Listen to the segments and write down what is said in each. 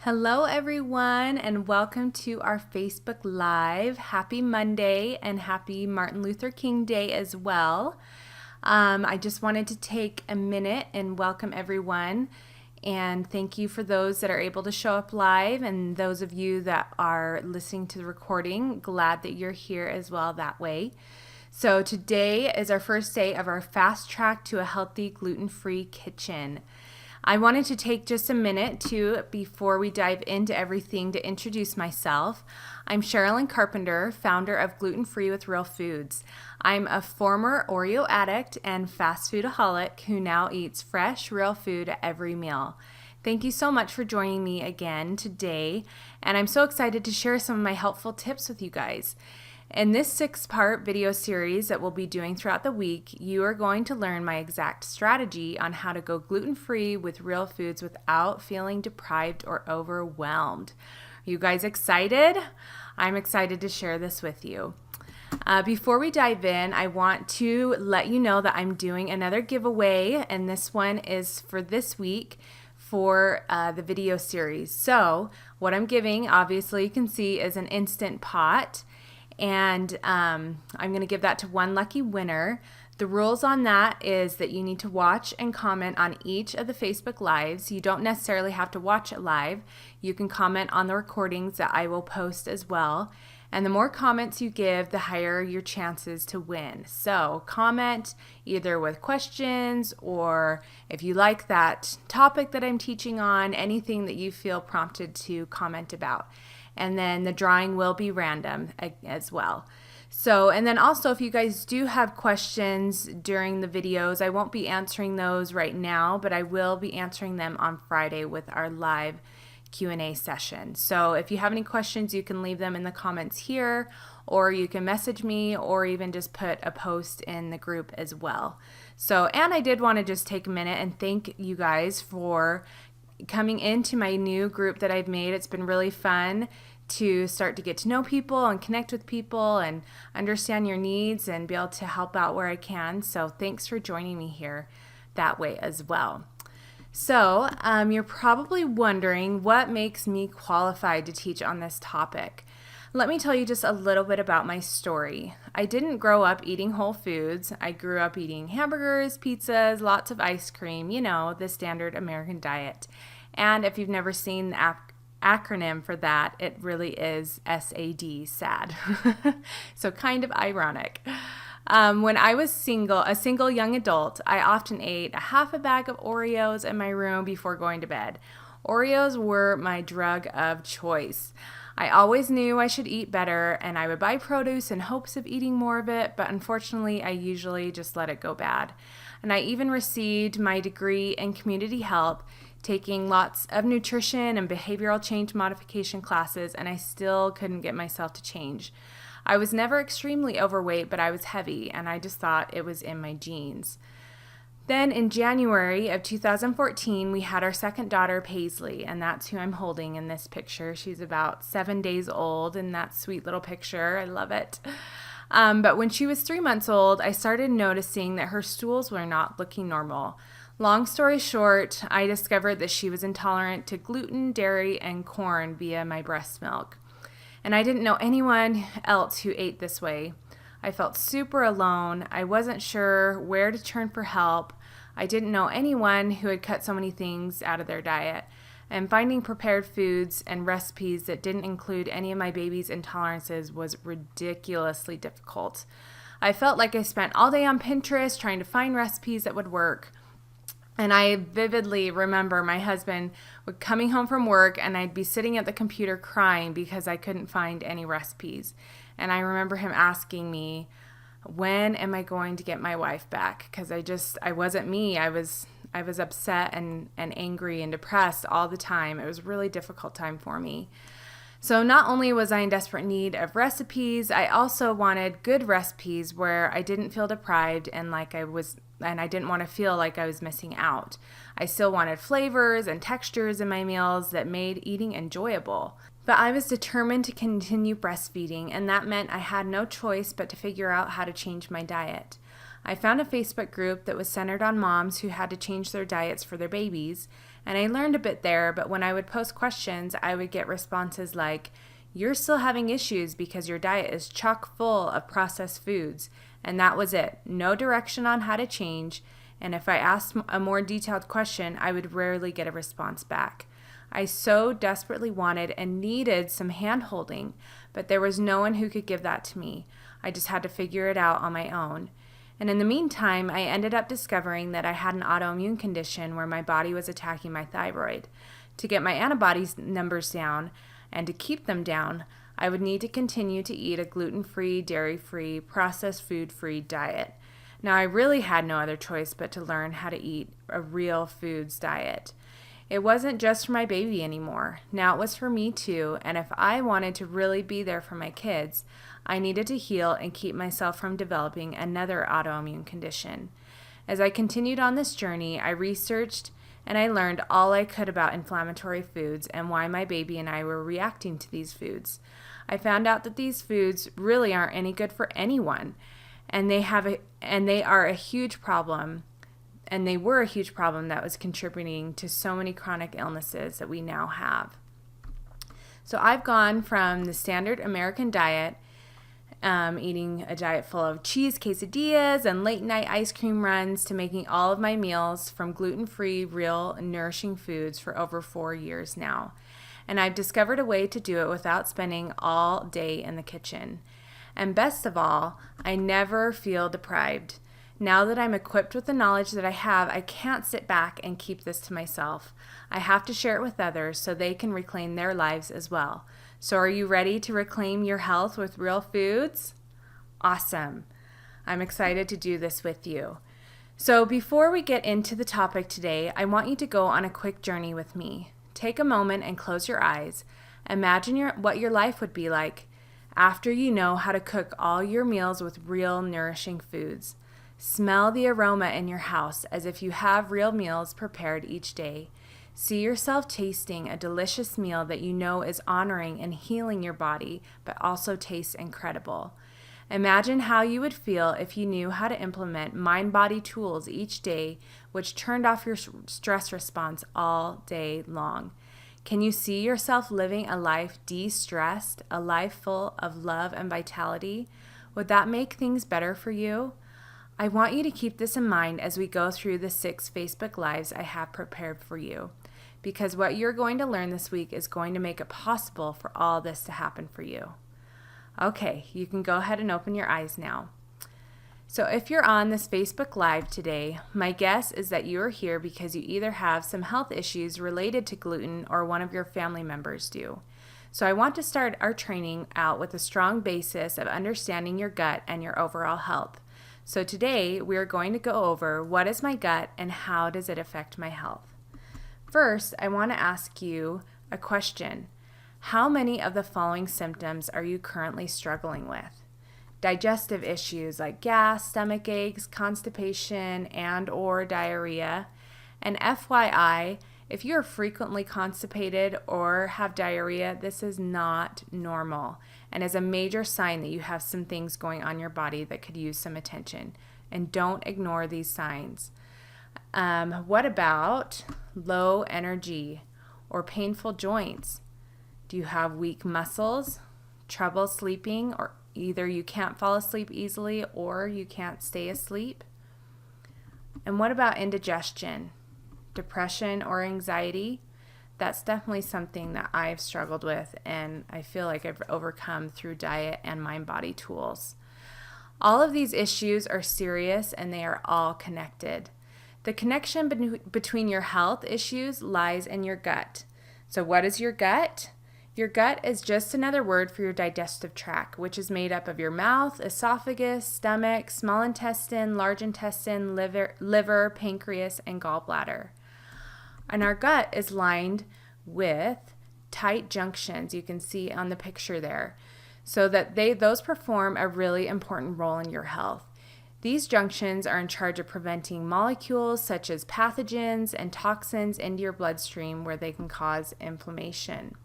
Hello, everyone, and welcome to our Facebook Live. Happy Monday and happy Martin Luther King Day as well. I just wanted to take a minute and welcome everyone, and thank you for those that are able to show up live, and those of you that are listening to the recording. Glad that you're here as well that way. So today is our first day of our fast track to a healthy gluten-free kitchen. I wanted to take just a minute before we dive into everything, to introduce myself. I'm Sherilyn Carpenter, founder of Gluten Free with Real Foods. I'm a former Oreo addict and fast foodaholic who now eats fresh, real food at every meal. Thank you so much for joining me again today, and I'm so excited to share some of my helpful tips with you guys. In this 6-part video series that we'll be doing throughout the week, you are going to learn my exact strategy on how to go gluten-free with real foods without feeling deprived or overwhelmed. Are you guys excited? I'm excited to share this with you. Before we dive in, I want to let you know that I'm doing another giveaway, and this one is for this week for the video series. So what I'm giving, obviously you can see, is an Instant Pot. And I'm going to give that to one lucky winner. The rules on that is that you need to watch and comment on each of the Facebook Lives. You don't necessarily have to watch it live. You can comment on the recordings that I will post as well. And the more comments you give, the higher your chances to win. So comment either with questions, or if you like that topic that I'm teaching on, anything that you feel prompted to comment about. And then the drawing will be random as well. So, and then also, if you guys do have questions during the videos, I won't be answering those right now, but I will be answering them on Friday with our live Q&A session. So if you have any questions, you can leave them in the comments here, or you can message me, or even just put a post in the group as well. So, and I did want to just take a minute and thank you guys for coming into my new group that I've made. It's been really fun to start to get to know people and connect with people and understand your needs and be able to help out where I can. So thanks for joining me here that way as well. So you're probably wondering what makes me qualified to teach on this topic. Let me tell you just a little bit about my story. I didn't grow up eating whole foods. I grew up eating hamburgers, pizzas, lots of ice cream, you know, the standard American diet. And if you've never seen the acronym for that, it really is SAD, sad. So kind of ironic. When I was a single young adult, I often ate a half a bag of Oreos in my room before going to bed. Oreos were my drug of choice. I always knew I should eat better, and I would buy produce in hopes of eating more of it, but unfortunately, I usually just let it go bad. And I even received my degree in community health, taking lots of nutrition and behavioral change modification classes, and I still couldn't get myself to change. I was never extremely overweight, but I was heavy, and I just thought it was in my genes. Then in January of 2014, we had our second daughter, Paisley, and that's who I'm holding in this picture. She's about 7 days old in that sweet little picture. I love it. But when she was 3 months old, I started noticing that her stools were not looking normal. Long story short, I discovered that she was intolerant to gluten, dairy, and corn via my breast milk. And I didn't know anyone else who ate this way. I felt super alone. I wasn't sure where to turn for help. I didn't know anyone who had cut so many things out of their diet. And finding prepared foods and recipes that didn't include any of my baby's intolerances was ridiculously difficult. I felt like I spent all day on Pinterest trying to find recipes that would work. And I vividly remember my husband coming home from work, and I'd be sitting at the computer crying because I couldn't find any recipes. And I remember him asking me, when am I going to get my wife back? Because I wasn't me. I was upset and angry and depressed all the time. It was a really difficult time for me. So not only was I in desperate need of recipes, I also wanted good recipes where I didn't feel deprived and I didn't want to feel like I was missing out. I still wanted flavors and textures in my meals that made eating enjoyable. But I was determined to continue breastfeeding, and that meant I had no choice but to figure out how to change my diet. I found a Facebook group that was centered on moms who had to change their diets for their babies, And I learned a bit there, but when I would post questions, I would get responses like, "You're still having issues because your diet is chock full of processed foods." And that was it. No direction on how to change. And if I asked a more detailed question, I would rarely get a response back. I so desperately wanted and needed some hand holding, but there was no one who could give that to me. I just had to figure it out on my own. And in the meantime, I ended up discovering that I had an autoimmune condition where my body was attacking my thyroid. To get my antibodies numbers down and to keep them down, I would need to continue to eat a gluten-free, dairy-free, processed food-free diet. Now, I really had no other choice but to learn how to eat a real foods diet. It wasn't just for my baby anymore. Now it was for me too, and if I wanted to really be there for my kids, I needed to heal and keep myself from developing another autoimmune condition. As I continued on this journey, I researched and I learned all I could about inflammatory foods and why my baby and I were reacting to these foods. I found out that these foods really aren't any good for anyone, and they are a huge problem. And they were a huge problem that was contributing to so many chronic illnesses that we now have. So I've gone from the standard American diet, eating a diet full of cheese quesadillas and late night ice cream runs, to making all of my meals from gluten-free, real, nourishing foods for over 4 years now. And I've discovered a way to do it without spending all day in the kitchen. And best of all, I never feel deprived. Now that I'm equipped with the knowledge that I have, I can't sit back and keep this to myself. I have to share it with others so they can reclaim their lives as well. So are you ready to reclaim your health with real foods? Awesome. I'm excited to do this with you. So before we get into the topic today, I want you to go on a quick journey with me. Take a moment and close your eyes. Imagine what your life would be like after you know how to cook all your meals with real nourishing foods. Smell the aroma in your house as if you have real meals prepared each day. See yourself tasting a delicious meal that you know is honoring and healing your body, but also tastes incredible. Imagine how you would feel if you knew how to implement mind-body tools each day, which turned off your stress response all day long. Can you see yourself living a life de-stressed, a life full of love and vitality? Would that make things better for you? I want you to keep this in mind as we go through the 6 Facebook Lives I have prepared for you, because what you're going to learn this week is going to make it possible for all this to happen for you. Okay, you can go ahead and open your eyes now. So if you're on this Facebook Live today, my guess is that you are here because you either have some health issues related to gluten or one of your family members do. So I want to start our training out with a strong basis of understanding your gut and your overall health. So today we are going to go over what is my gut and how does it affect my health. First, I want to ask you a question. How many of the following symptoms are you currently struggling with? Digestive issues like gas, stomach aches, constipation, and/or diarrhea. And FYI, if you are frequently constipated or have diarrhea, this is not normal and is a major sign that you have some things going on in your body that could use some attention. And don't ignore these signs. What about low energy or painful joints? Do you have weak muscles, trouble sleeping, or either you can't fall asleep easily or you can't stay asleep? And what about indigestion, depression, or anxiety? That's definitely something that I've struggled with, and I feel like I've overcome through diet and mind-body tools. All of these issues are serious and they are all connected. The connection between your health issues lies in your gut. So what is your gut? Your gut is just another word for your digestive tract, which is made up of your mouth, esophagus, stomach, small intestine, large intestine, liver, pancreas, and gallbladder. And our gut is lined with tight junctions, you can see on the picture there, so that those perform a really important role in your health. These junctions are in charge of preventing molecules such as pathogens and toxins into your bloodstream where they can cause inflammation.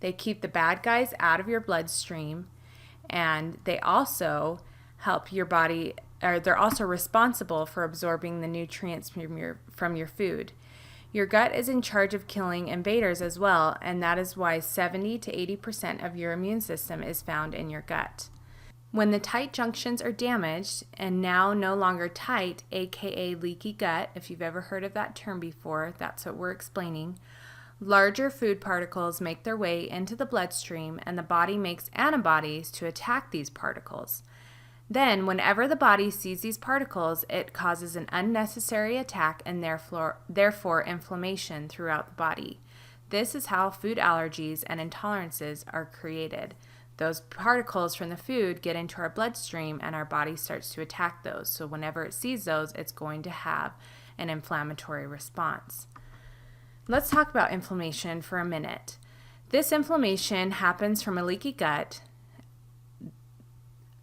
They keep the bad guys out of your bloodstream, and they also help your body, or they're also responsible for absorbing the nutrients from your food. Your gut is in charge of killing invaders as well, and that is why 70 to 80% of your immune system is found in your gut. When the tight junctions are damaged and now no longer tight, aka leaky gut, if you've ever heard of that term before, that's what we're explaining, larger food particles make their way into the bloodstream and the body makes antibodies to attack these particles. Then, whenever the body sees these particles, it causes an unnecessary attack and therefore inflammation throughout the body. This is how food allergies and intolerances are created. Those particles from the food get into our bloodstream and our body starts to attack those. So whenever it sees those, it's going to have an inflammatory response. Let's talk about inflammation for a minute. This inflammation happens from a leaky gut,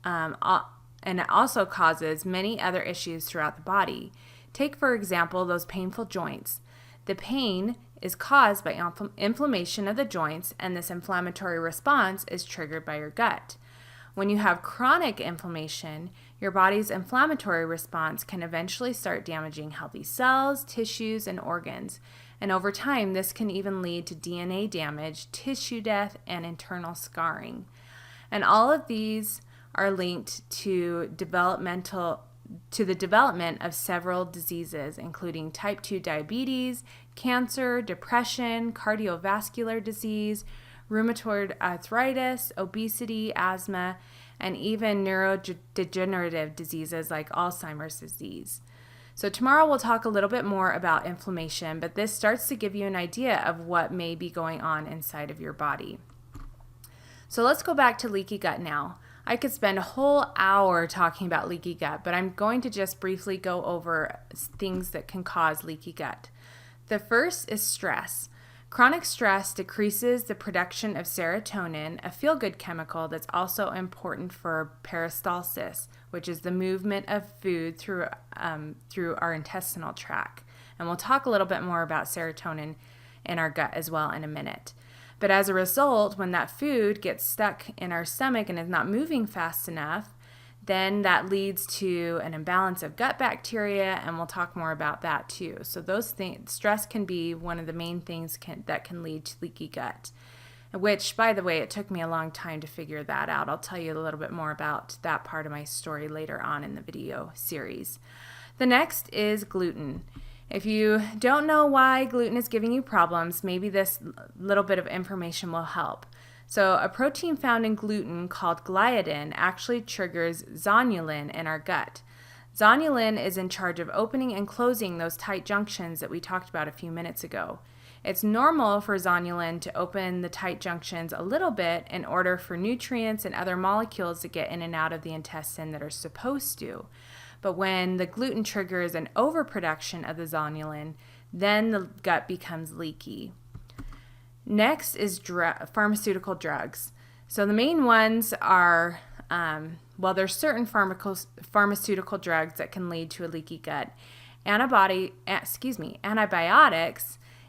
and it also causes many other issues throughout the body. Take, for example, those painful joints. The pain is caused by inflammation of the joints, and this inflammatory response is triggered by your gut. When you have chronic inflammation, your body's inflammatory response can eventually start damaging healthy cells, tissues, and organs. And over time, this can even lead to DNA damage, tissue death, and internal scarring. And all of these are linked to the development of several diseases, including type 2 diabetes, cancer, depression, cardiovascular disease, rheumatoid arthritis, obesity, asthma, and even neurodegenerative diseases like Alzheimer's disease. So tomorrow we'll talk a little bit more about inflammation, but this starts to give you an idea of what may be going on inside of your body. So let's go back to leaky gut now. I could spend a whole hour talking about leaky gut, but I'm going to just briefly go over things that can cause leaky gut. The first is stress. Chronic stress decreases the production of serotonin, a feel-good chemical that's also important for peristalsis, which is the movement of food through our intestinal tract. And we'll talk a little bit more about serotonin in our gut as well in a minute. But as a result, when that food gets stuck in our stomach and is not moving fast enough, then that leads to an imbalance of gut bacteria, and we'll talk more about that too. So those things, stress can be one of the main things that can lead to leaky gut, which, by the way, it took me a long time to figure that out. I'll tell you a little bit more about that part of my story later on in the video series. The next is gluten. If you don't know why gluten is giving you problems, maybe this little bit of information will help. So a protein found in gluten called gliadin actually triggers zonulin in our gut. Zonulin is in charge of opening and closing those tight junctions that we talked about a few minutes ago. It's normal for zonulin to open the tight junctions a little bit in order for nutrients and other molecules to get in and out of the intestine that are supposed to. But when the gluten triggers an overproduction of the zonulin, then the gut becomes leaky. Next is pharmaceutical drugs. So the main ones are, there's certain pharmaceutical drugs that can lead to a leaky gut. Antibiotics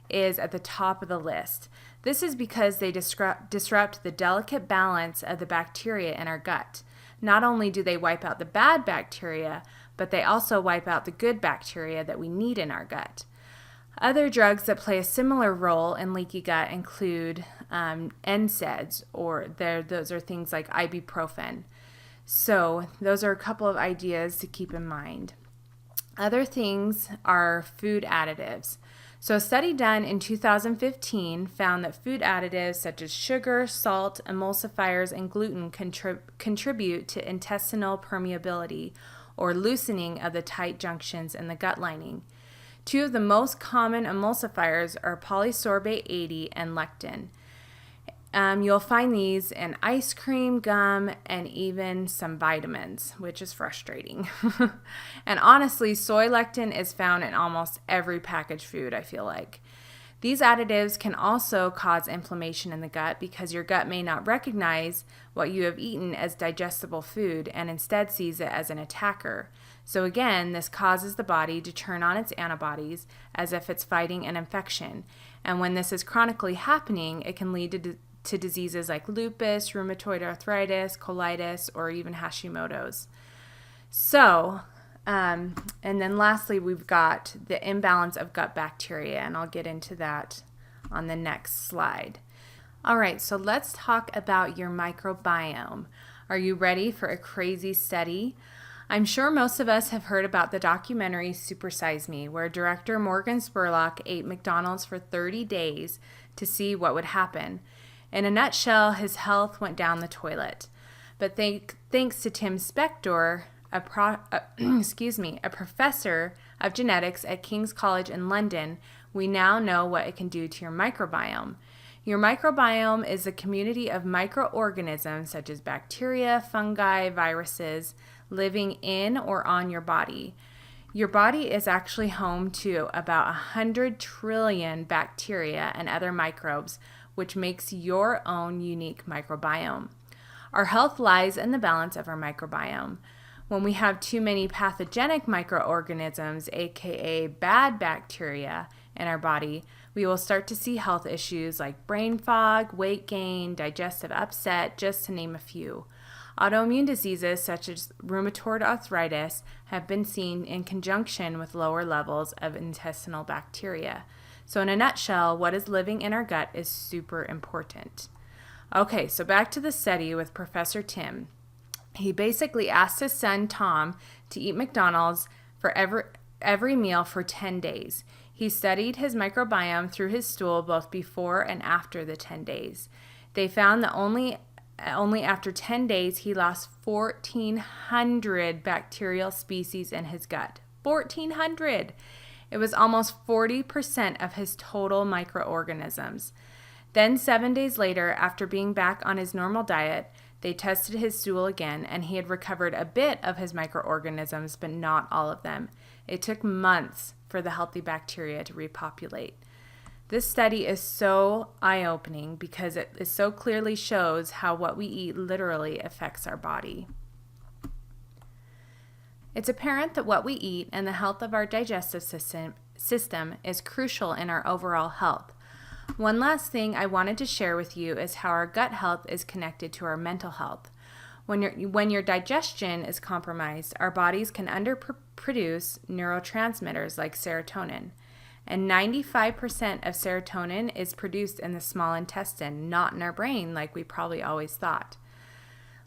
is at the top of the list. This is because they disrupt the delicate balance of the bacteria in our gut. Not only do they wipe out the bad bacteria, but they also wipe out the good bacteria that we need in our gut. Other drugs that play a similar role in leaky gut include NSAIDs, those are things like ibuprofen. So those are a couple of ideas to keep in mind. Other things are food additives. So a study done in 2015 found that food additives such as sugar, salt, emulsifiers, and gluten contribute to intestinal permeability, or loosening of the tight junctions in the gut lining. Two of the most common emulsifiers are polysorbate 80 and lectin. You'll find these in ice cream, gum, and even some vitamins, which is frustrating. And honestly, soy lectin is found in almost every packaged food, I feel like. These additives can also cause inflammation in the gut because your gut may not recognize what you have eaten as digestible food and instead sees it as an attacker. So again, this causes the body to turn on its antibodies as if it's fighting an infection. And when this is chronically happening, it can lead to diseases like lupus, rheumatoid arthritis, colitis, or even Hashimoto's. So, And then lastly, we've got the imbalance of gut bacteria, and I'll get into that on the next slide. All right, so let's talk about your microbiome. Are you ready for a crazy study? I'm sure most of us have heard about the documentary Super Size Me, where director Morgan Spurlock ate McDonald's for 30 days to see what would happen. In a nutshell, his health went down the toilet. But thanks to Tim Spector, a professor of genetics at King's College in London, we now know what it can do to your microbiome. Your microbiome is a community of microorganisms such as bacteria, fungi, viruses living in or on your body. Your body is actually home to about 100 trillion bacteria and other microbes, which makes your own unique microbiome. Our health lies in the balance of our microbiome. When we have too many pathogenic microorganisms, aka bad bacteria, in our body, we will start to see health issues like brain fog, weight gain, digestive upset, just to name a few. Autoimmune diseases such as rheumatoid arthritis have been seen in conjunction with lower levels of intestinal bacteria. So in a nutshell, what is living in our gut is super important. Okay, so back to the study with Professor Tim. He basically asked his son Tom to eat McDonald's for every meal for 10 days. He studied his microbiome through his stool both before and after the 10 days. They found that only after 10 days he lost 1,400 bacterial species in his gut. 1,400! It was almost 40% of his total microorganisms. Then 7 days later, after being back on his normal diet, they tested his stool again, and he had recovered a bit of his microorganisms, but not all of them. It took months for the healthy bacteria to repopulate. This study is so eye-opening because it so clearly shows how what we eat literally affects our body. It's apparent that what we eat and the health of our digestive system is crucial in our overall health. One last thing I wanted to share with you is how our gut health is connected to our mental health. When your digestion is compromised, our bodies can underproduce neurotransmitters like serotonin. And 95% of serotonin is produced in the small intestine, not in our brain like we probably always thought.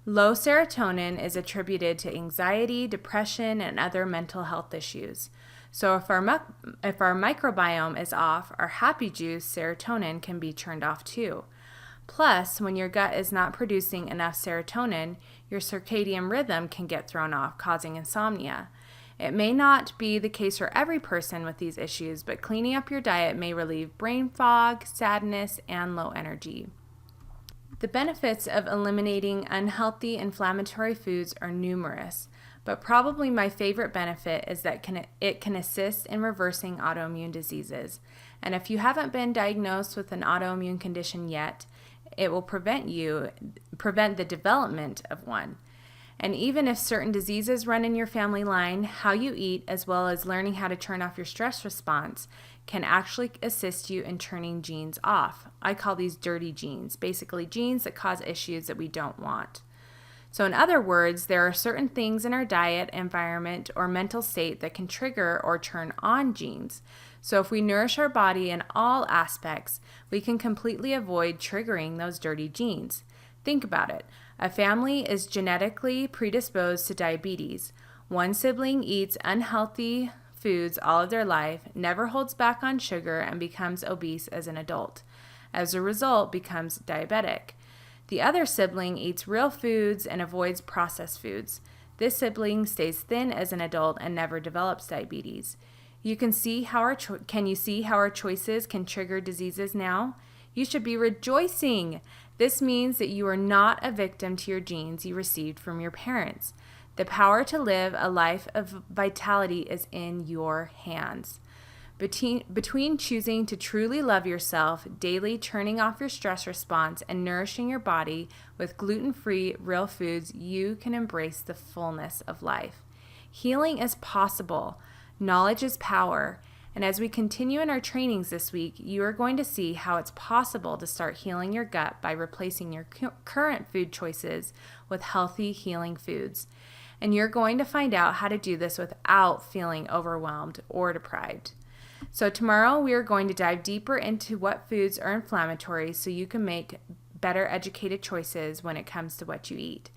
Low serotonin is attributed to anxiety, depression, and other mental health issues. So if our microbiome is off, our happy juice, serotonin, can be turned off too. Plus, when your gut is not producing enough serotonin, your circadian rhythm can get thrown off, causing insomnia. It may not be the case for every person with these issues, but cleaning up your diet may relieve brain fog, sadness, and low energy. The benefits of eliminating unhealthy inflammatory foods are numerous, but probably my favorite benefit is that it can assist in reversing autoimmune diseases. And if you haven't been diagnosed with an autoimmune condition yet, it will prevent the development of one. And even if certain diseases run in your family line, how you eat, as well as learning how to turn off your stress response, can actually assist you in turning genes off. I call these dirty genes, basically genes that cause issues that we don't want. So in other words, there are certain things in our diet, environment, or mental state that can trigger or turn on genes. So if we nourish our body in all aspects, we can completely avoid triggering those dirty genes. Think about it. A family is genetically predisposed to diabetes. One sibling eats unhealthy foods all of their life, never holds back on sugar, and becomes obese as an adult. As a result, becomes diabetic. The other sibling eats real foods and avoids processed foods. This sibling stays thin as an adult and never develops diabetes. Can you see how our choices can trigger diseases now? You should be rejoicing. This means that you are not a victim to your genes you received from your parents. The power to live a life of vitality is in your hands. Between choosing to truly love yourself, daily turning off your stress response, and nourishing your body with gluten-free, real foods, you can embrace the fullness of life. Healing is possible. Knowledge is power. And as we continue in our trainings this week, you are going to see how it's possible to start healing your gut by replacing your current food choices with healthy, healing foods. and you're going to find out how to do this without feeling overwhelmed or deprived. So tomorrow we are going to dive deeper into what foods are inflammatory so you can make better educated choices when it comes to what you eat.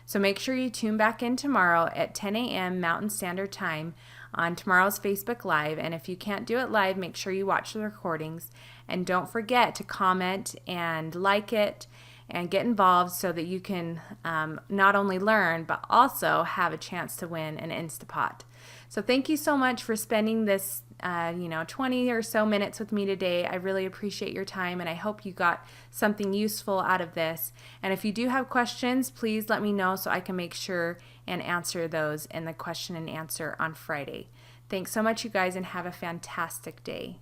So make sure you tune back in tomorrow at 10 a.m. Mountain Standard Time on tomorrow's Facebook Live. And if you can't do it live, make sure you watch the recordings. And don't forget to comment and like it and get involved so that you can not only learn, but also have a chance to win an Instapot. So thank you so much for spending this 20 or so minutes with me today. I really appreciate your time, and I hope you got something useful out of this. And if you do have questions, please let me know so I can make sure and answer those in the question and answer on Friday. Thanks so much, you guys, and have a fantastic day.